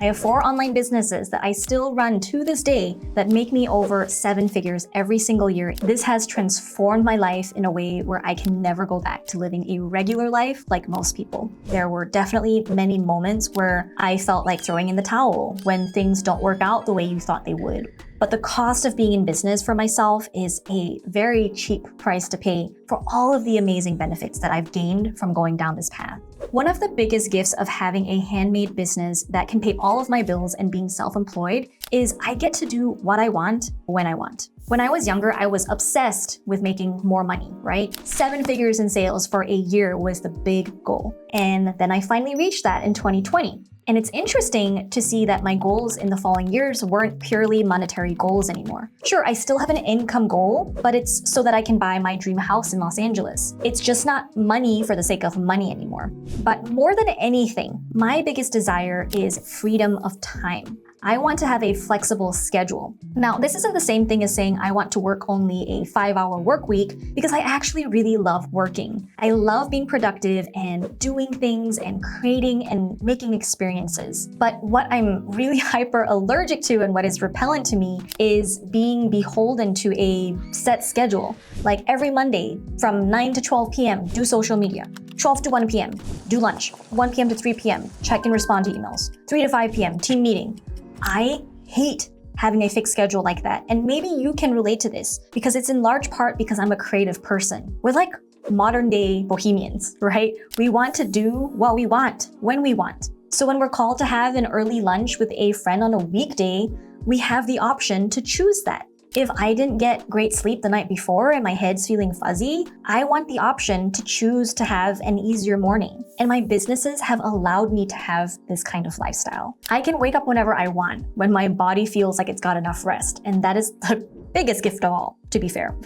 I have 4 online businesses that I still run to this day that make me over 7 figures every single year. This has transformed my life in a way where I can never go back to living a regular life like most people. There were definitely many moments where I felt like throwing in the towel when things don't work out the way you thought they would. But the cost of being in business for myself is a very cheap price to pay for all of the amazing benefits that I've gained from going down this path. One of the biggest gifts of having a handmade business that can pay all of my bills and being self-employed is I get to do what I want when I want. When I was younger, I was obsessed with making more money, right? 7 figures in sales for a year was the big goal. And then I finally reached that in 2020. And it's interesting to see that my goals in the following years weren't purely monetary goals anymore. Sure, I still have an income goal, but it's so that I can buy my dream house in Los Angeles. It's just not money for the sake of money anymore. But more than anything, my biggest desire is freedom of time. I want to have a flexible schedule. Now, this isn't the same thing as saying I want to work only a 5-hour work week because I actually really love working. I love being productive and doing things and creating and making experiences. But what I'm really hyper allergic to and what is repellent to me is being beholden to a set schedule. Like every Monday from 9 to 12 p.m., do social media. 12 to 1 p.m., do lunch. 1 p.m. to 3 p.m., check and respond to emails. 3 to 5 p.m., team meeting. I hate having a fixed schedule like that. And maybe you can relate to this because it's in large part because I'm a creative person. We're like modern day bohemians, right? We want to do what we want, when we want. So when we're called to have an early lunch with a friend on a weekday, we have the option to choose that. If I didn't get great sleep the night before and my head's feeling fuzzy, I want the option to choose to have an easier morning. And my businesses have allowed me to have this kind of lifestyle. I can wake up whenever I want, when my body feels like it's got enough rest. And that is the biggest gift of all, to be fair.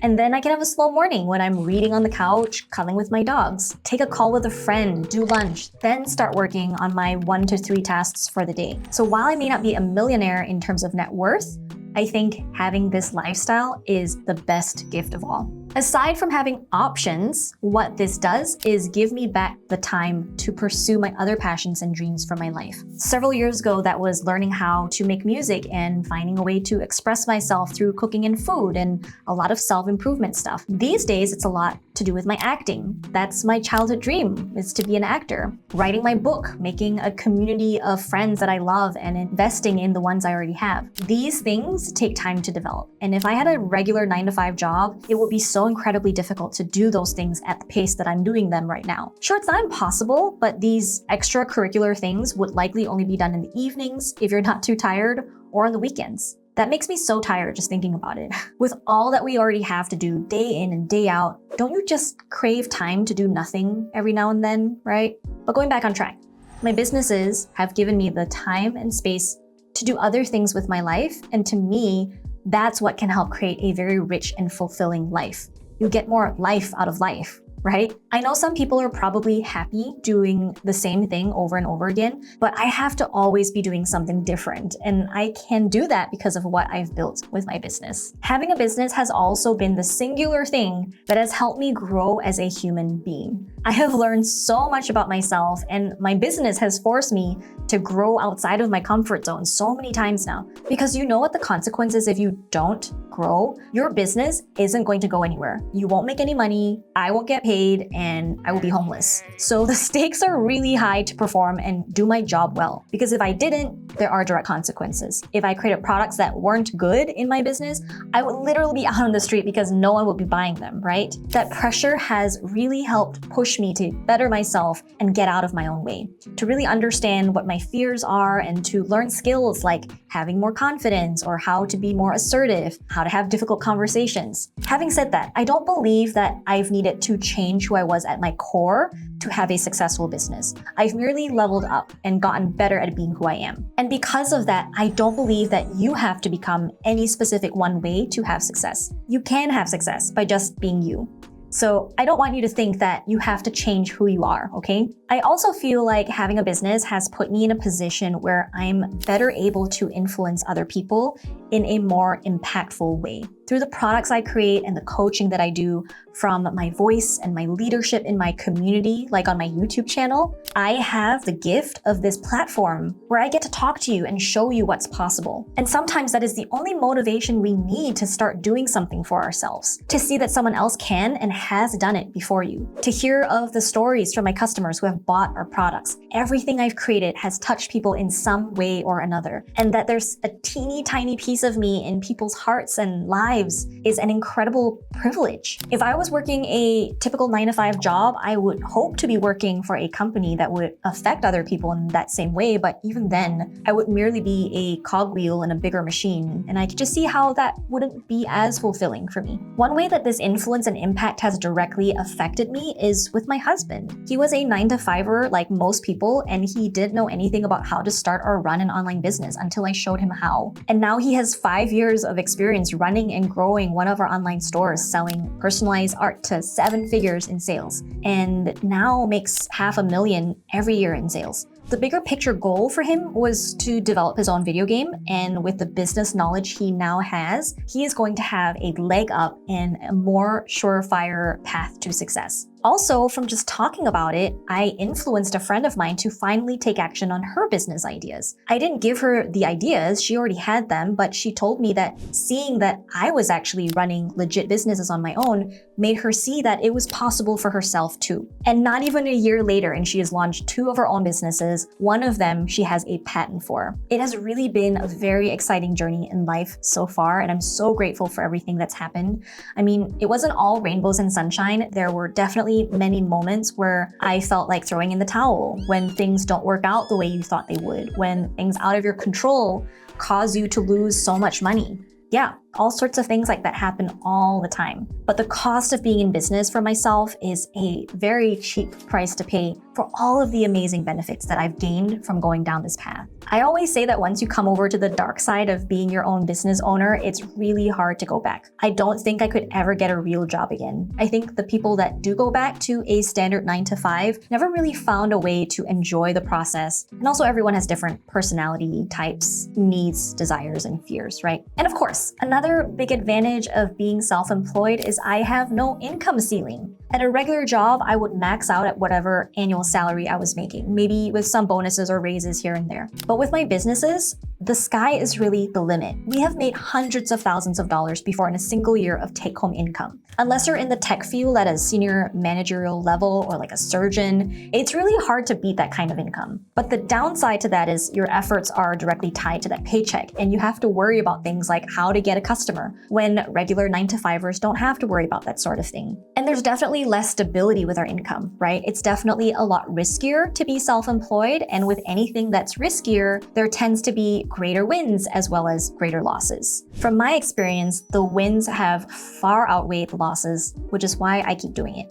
And then I can have a slow morning when I'm reading on the couch, cuddling with my dogs, take a call with a friend, do lunch, then start working on my 1 to 3 tasks for the day. So while I may not be a millionaire in terms of net worth, I think having this lifestyle is the best gift of all. Aside from having options, what this does is give me back the time to pursue my other passions and dreams for my life. Several years ago, that was learning how to make music and finding a way to express myself through cooking and food and a lot of self-improvement stuff. These days, it's a lot to do with my acting. That's my childhood dream, is to be an actor. Writing my book, making a community of friends that I love and investing in the ones I already have. These things take time to develop. And if I had a regular 9-to-5 job, it would be so incredibly difficult to do those things at the pace that I'm doing them right now. Sure, it's not impossible, but these extracurricular things would likely only be done in the evenings if you're not too tired, or on the weekends. That makes me so tired just thinking about it. With all that we already have to do day in and day out, don't you just crave time to do nothing every now and then, right? But going back on track, my businesses have given me the time and space to do other things with my life, and to me, that's what can help create a very rich and fulfilling life. You get more life out of life, right? I know some people are probably happy doing the same thing over and over again, but I have to always be doing something different. And I can do that because of what I've built with my business. Having a business has also been the singular thing that has helped me grow as a human being. I have learned so much about myself, and my business has forced me to grow outside of my comfort zone so many times now. Because you know what the consequence is if you don't grow? Your business isn't going to go anywhere. You won't make any money, I won't get paid, and I will be homeless. So the stakes are really high to perform and do my job well. Because if I didn't, there are direct consequences. If I created products that weren't good in my business, I would literally be out on the street because no one would be buying them, right? That pressure has really helped push me to better myself and get out of my own way, to really understand what my fears are and to learn skills like having more confidence or how to be more assertive, how to have difficult conversations. Having said that, I don't believe that I've needed to change who I was at my core to have a successful business. I've merely leveled up and gotten better at being who I am. And because of that, I don't believe that you have to become any specific one way to have success. You can have success by just being you. So I don't want you to think that you have to change who you are, okay? I also feel like having a business has put me in a position where I'm better able to influence other people in a more impactful way. Through the products I create and the coaching that I do, from my voice and my leadership in my community, like on my YouTube channel, I have the gift of this platform where I get to talk to you and show you what's possible. And sometimes that is the only motivation we need to start doing something for ourselves, to see that someone else can and has done it before you, to hear of the stories from my customers who have bought our products. Everything I've created has touched people in some way or another, and that there's a teeny tiny piece of me in people's hearts and lives is an incredible privilege. If I was working a typical 9-to-5 job, I would hope to be working for a company that would affect other people in that same way, but even then, I would merely be a cogwheel in a bigger machine, and I could just see how that wouldn't be as fulfilling for me. One way that this influence and impact has directly affected me is with my husband. He was a 9-to-5er like most people, and he didn't know anything about how to start or run an online business until I showed him how. And now he has 5 years of experience running and growing one of our online stores, selling personalized art to 7 figures in sales, and now makes $500,000 every year in sales. The bigger picture goal for him was to develop his own video game, and with the business knowledge he now has, he is going to have a leg up and a more surefire path to success. Also, from just talking about it, I influenced a friend of mine to finally take action on her business ideas. I didn't give her the ideas, she already had them, but she told me that seeing that I was actually running legit businesses on my own made her see that it was possible for herself too. And not even a year later, and she has launched 2 of her own businesses. One of them she has a patent for. It has really been a very exciting journey in life so far, and I'm so grateful for everything that's happened. I mean, it wasn't all rainbows and sunshine. There were definitely many moments where I felt like throwing in the towel, when things don't work out the way you thought they would, when things out of your control cause you to lose so much money. Yeah, all sorts of things like that happen all the time. But the cost of being in business for myself is a very cheap price to pay for all of the amazing benefits that I've gained from going down this path. I always say that once you come over to the dark side of being your own business owner, it's really hard to go back. I don't think I could ever get a real job again. I think the people that do go back to a standard 9-to-5 never really found a way to enjoy the process. And also everyone has different personality types, needs, desires, and fears, right? And of course, another big advantage of being self-employed is I have no income ceiling. At a regular job, I would max out at whatever annual salary I was making, maybe with some bonuses or raises here and there. But with my businesses, the sky is really the limit. We have made hundreds of thousands of dollars before in a single year of take-home income. Unless you're in the tech field at a senior managerial level or like a surgeon, it's really hard to beat that kind of income. But the downside to that is your efforts are directly tied to that paycheck, and you have to worry about things like how to get a customer, when regular 9-to-5ers don't have to worry about that sort of thing. And there's definitely less stability with our income, right? It's definitely a lot riskier to be self-employed, and with anything that's riskier, there tends to be greater wins as well as greater losses. From my experience, the wins have far outweighed the losses, which is why I keep doing it.